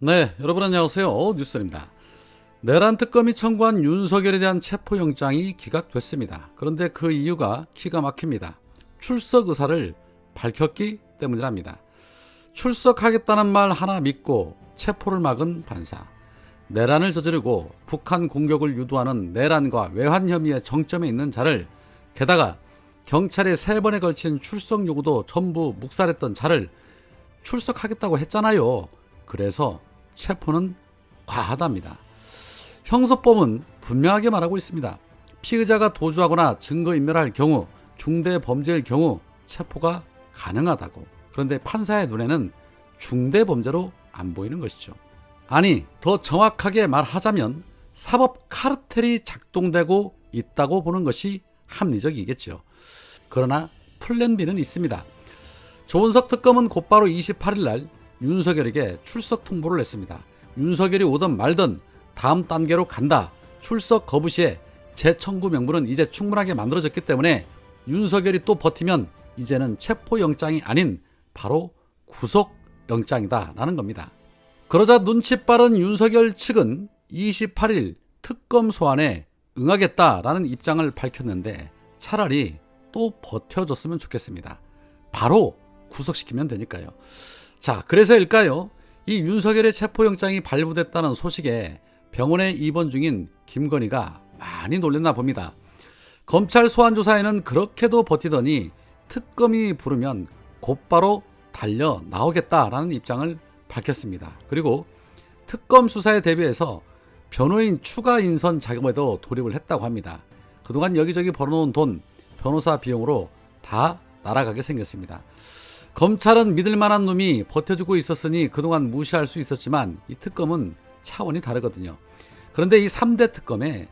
네, 여러분 안녕하세요. 뉴스입니다. 내란 특검이 청구한 윤석열에 대한 체포영장이 기각됐습니다. 그런데 그 이유가 기가 막힙니다. 출석 의사를 밝혔기 때문이랍니다. 출석하겠다는 말 하나 믿고 체포를 막은 판사. 내란을 저지르고 북한 공격을 유도하는 내란과 외환 혐의의 정점에 있는 자를, 게다가 경찰의 3번에 걸친 출석 요구도 전부 묵살했던 자를 출석하겠다고 했잖아요. 그래서 체포는 과하답니다. 형사법은 분명하게 말하고 있습니다. 피의자가 도주하거나 증거인멸할 경우, 중대범죄의 경우 체포가 가능하다고. 그런데 판사의 눈에는 중대범죄로 안 보이는 것이죠. 아니, 더 정확하게 말하자면 사법 카르텔이 작동되고 있다고 보는 것이 합리적이겠죠. 그러나 플랜 B는 있습니다. 조은석 특검은 곧바로 28일 날 윤석열에게 출석 통보를 했습니다. 윤석열이 오든 말든 다음 단계로 간다. 출석 거부 시에 재청구 명분은 이제 충분하게 만들어졌기 때문에 윤석열이 또 버티면 이제는 체포영장이 아닌 바로 구속영장이다 라는 겁니다. 그러자 눈치 빠른 윤석열 측은 28일 특검 소환에 응하겠다라는 입장을 밝혔는데 차라리 또 버텨줬으면 좋겠습니다. 바로 구속시키면 되니까요. 자, 그래서일까요? 이 윤석열의 체포영장이 발부됐다는 소식에 병원에 입원 중인 김건희가 많이 놀랬나 봅니다. 검찰 소환조사에는 그렇게도 버티더니 특검이 부르면 곧바로 달려 나오겠다라는 입장을 밝혔습니다. 그리고 특검 수사에 대비해서 변호인 추가 인선 작업에도 돌입을 했다고 합니다. 그동안 여기저기 벌어놓은 돈, 변호사 비용으로 다 날아가게 생겼습니다. 검찰은 믿을 만한 놈이 버텨주고 있었으니 그동안 무시할 수 있었지만 이 특검은 차원이 다르거든요. 그런데 이 3대 특검에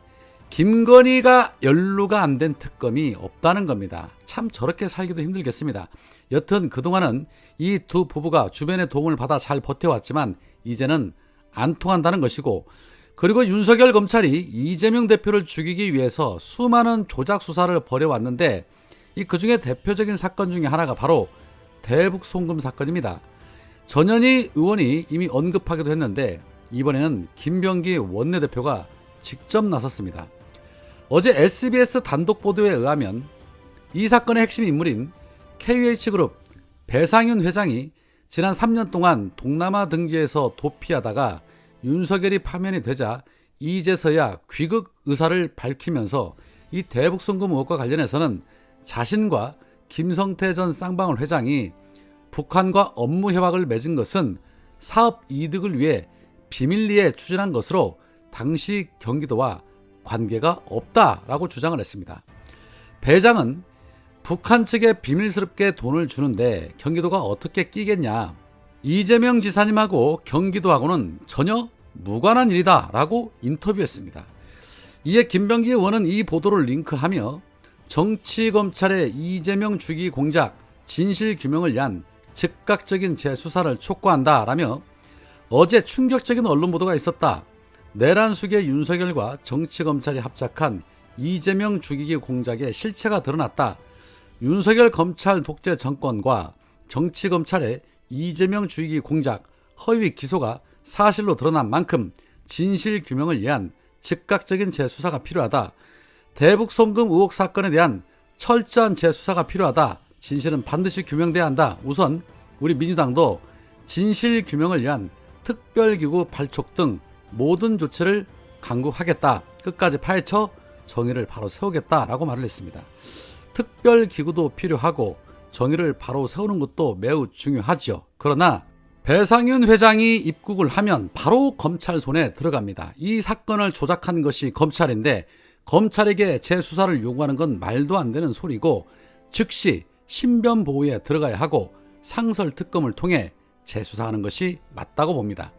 김건희가 연루가 안 된 특검이 없다는 겁니다. 참 저렇게 살기도 힘들겠습니다. 여튼 그동안은 이 두 부부가 주변의 도움을 받아 잘 버텨왔지만 이제는 안 통한다는 것이고, 그리고 윤석열 검찰이 이재명 대표를 죽이기 위해서 수많은 조작 수사를 벌여왔는데 이 그중에 대표적인 사건 중에 하나가 바로 대북 송금 사건입니다. 전현희 의원이 이미 언급하기도 했는데 이번에는 김병기 원내대표가 직접 나섰습니다. 어제 SBS 단독 보도에 의하면 이 사건의 핵심 인물인 KH그룹 배상윤 회장이 지난 3년 동안 동남아 등지에서 도피하다가 윤석열이 파면이 되자 이제서야 귀국 의사를 밝히면서 이 대북 송금 의혹과 관련해서는 자신과 김성태 전 쌍방울 회장이 북한과 업무 협약을 맺은 것은 사업 이득을 위해 비밀리에 추진한 것으로 당시 경기도와 관계가 없다라고 주장을 했습니다. 배장은 북한 측에 비밀스럽게 돈을 주는데 경기도가 어떻게 끼겠냐, 이재명 지사님하고 경기도하고는 전혀 무관한 일이다라고 인터뷰했습니다. 이에 김병기 의원은 이 보도를 링크하며 정치검찰의 이재명 주기 공작 진실규명을 위한 즉각적인 재수사를 촉구한다라며 어제 충격적인 언론 보도가 있었다. 내란 수계 윤석열과 정치검찰이 합작한 이재명 죽이기 공작의 실체가 드러났다. 윤석열 검찰 독재 정권과 정치검찰의 이재명 죽이기 공작 허위 기소가 사실로 드러난 만큼 진실규명을 위한 즉각적인 재수사가 필요하다. 대북 송금 의혹 사건에 대한 철저한 재수사가 필요하다. 진실은 반드시 규명돼야 한다. 우선 우리 민주당도 진실규명을 위한 특별기구 발족 등 모든 조치를 강구하겠다. 끝까지 파헤쳐 정의를 바로 세우겠다라고 말을 했습니다. 특별기구도 필요하고 정의를 바로 세우는 것도 매우 중요하죠. 그러나 배상윤 회장이 입국을 하면 바로 검찰 손에 들어갑니다. 이 사건을 조작한 것이 검찰인데 검찰에게 재수사를 요구하는 건 말도 안 되는 소리고, 즉시 신변 보호에 들어가야 하고 상설 특검을 통해 재수사하는 것이 맞다고 봅니다.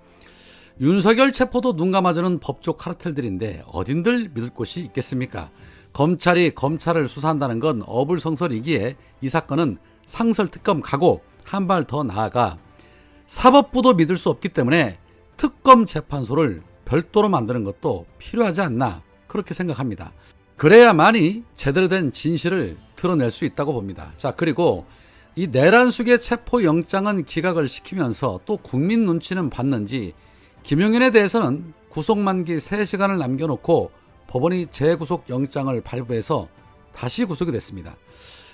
윤석열 체포도 눈 감아주는 법조 카르텔들인데 어딘들 믿을 곳이 있겠습니까? 검찰이 검찰을 수사한다는 건 어불성설이기에 이 사건은 상설 특검 가고 한 발 더 나아가 사법부도 믿을 수 없기 때문에 특검 재판소를 별도로 만드는 것도 필요하지 않나, 그렇게 생각합니다. 그래야만이 제대로 된 진실을 드러낼 수 있다고 봅니다. 자, 그리고 이 내란 수계 체포영장은 기각을 시키면서 또 국민 눈치는 봤는지 김용현에 대해서는 구속만기 3시간을 남겨놓고 법원이 재구속 영장을 발부해서 다시 구속이 됐습니다.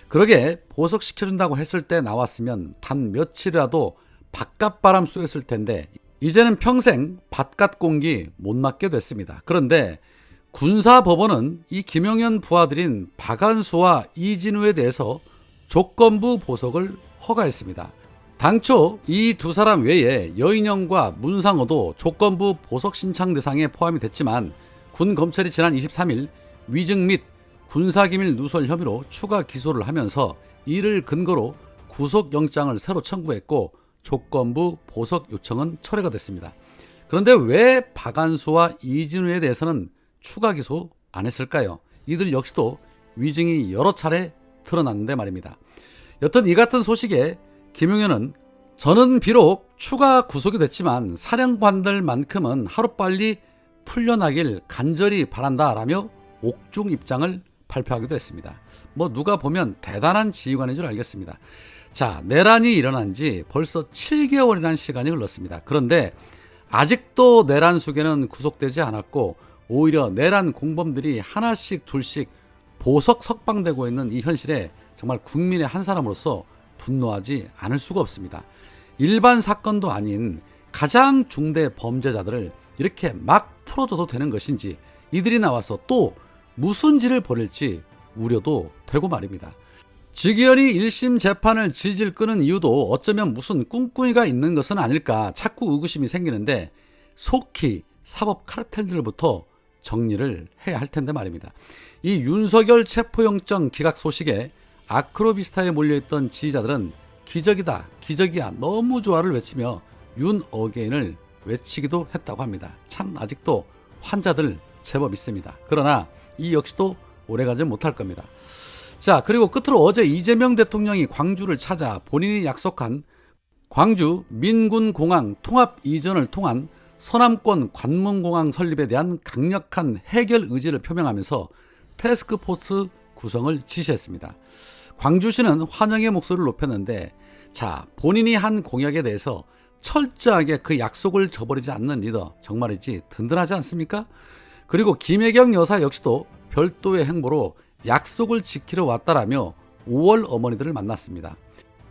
그러게 보석시켜준다고 했을 때 나왔으면 단 며칠이라도 바깥바람 쏘였을 텐데 이제는 평생 바깥 공기 못 맞게 됐습니다. 그런데 군사법원은 이 김용현 부하들인 박한수와 이진우에 대해서 조건부 보석을 허가했습니다. 당초 이 두 사람 외에 여인영과 문상호도 조건부 보석 신청 대상에 포함이 됐지만 군 검찰이 지난 23일 위증 및 군사기밀 누설 혐의로 추가 기소를 하면서 이를 근거로 구속영장을 새로 청구했고 조건부 보석 요청은 철회가 됐습니다. 그런데 왜 박한수와 이진우에 대해서는 추가 기소 안 했을까요? 이들 역시도 위증이 여러 차례 드러났는데 말입니다. 여튼 이 같은 소식에 김용현은 저는 비록 추가 구속이 됐지만 사령관들만큼은 하루빨리 풀려나길 간절히 바란다라며 옥중 입장을 발표하기도 했습니다. 누가 보면 대단한 지휘관인 줄 알겠습니다. 자, 내란이 일어난 지 벌써 7개월이라는 시간이 흘렀습니다. 그런데 아직도 내란 수괴는 구속되지 않았고 오히려 내란 공범들이 하나씩 둘씩 보석 석방되고 있는 이 현실에 정말 국민의 한 사람으로서 분노하지 않을 수가 없습니다. 일반 사건도 아닌 가장 중대 범죄자들을 이렇게 막 풀어줘도 되는 것인지 이들이 나와서 또 무슨 짓을 벌일지 우려도 되고 말입니다. 직위원이 1심 재판을 질질 끄는 이유도 어쩌면 무슨 꿍꿍이가 있는 것은 아닐까 자꾸 의구심이 생기는데 속히 사법 카르텔들부터 정리를 해야 할 텐데 말입니다. 이 윤석열 체포영장 기각 소식에 아크로비스타에 몰려있던 지지자들은 기적이다, 기적이야, 너무 좋아를 외치며 윤 어게인을 외치기도 했다고 합니다. 참 아직도 환자들 제법 있습니다. 그러나 이 역시도 오래가지 못할 겁니다. 자, 그리고 끝으로 어제 이재명 대통령이 광주를 찾아 본인이 약속한 광주 민군공항 통합 이전을 통한 서남권 관문공항 설립에 대한 강력한 해결 의지를 표명하면서 태스크포스 구성을 지시했습니다. 광주시는 환영의 목소리를 높였는데 자, 본인이 한 공약에 대해서 철저하게 그 약속을 저버리지 않는 리더 정말이지 든든하지 않습니까? 그리고 김혜경 여사 역시도 별도의 행보로 약속을 지키러 왔다라며 5월 어머니들을 만났습니다.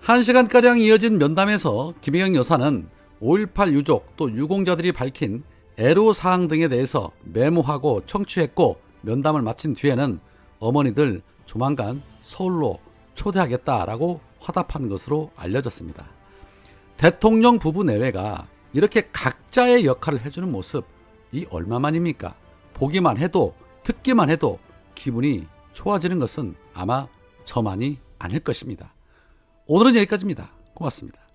1시간가량 이어진 면담에서 김혜경 여사는 5.18 유족 또 유공자들이 밝힌 애로사항 등에 대해서 메모하고 청취했고 면담을 마친 뒤에는 어머니들 조만간 서울로 초대하겠다라고 화답한 것으로 알려졌습니다. 대통령 부부 내외가 이렇게 각자의 역할을 해주는 모습 이 얼마만입니까? 보기만 해도 듣기만 해도 기분이 좋아지는 것은 아마 저만이 아닐 것입니다. 오늘은 여기까지입니다. 고맙습니다.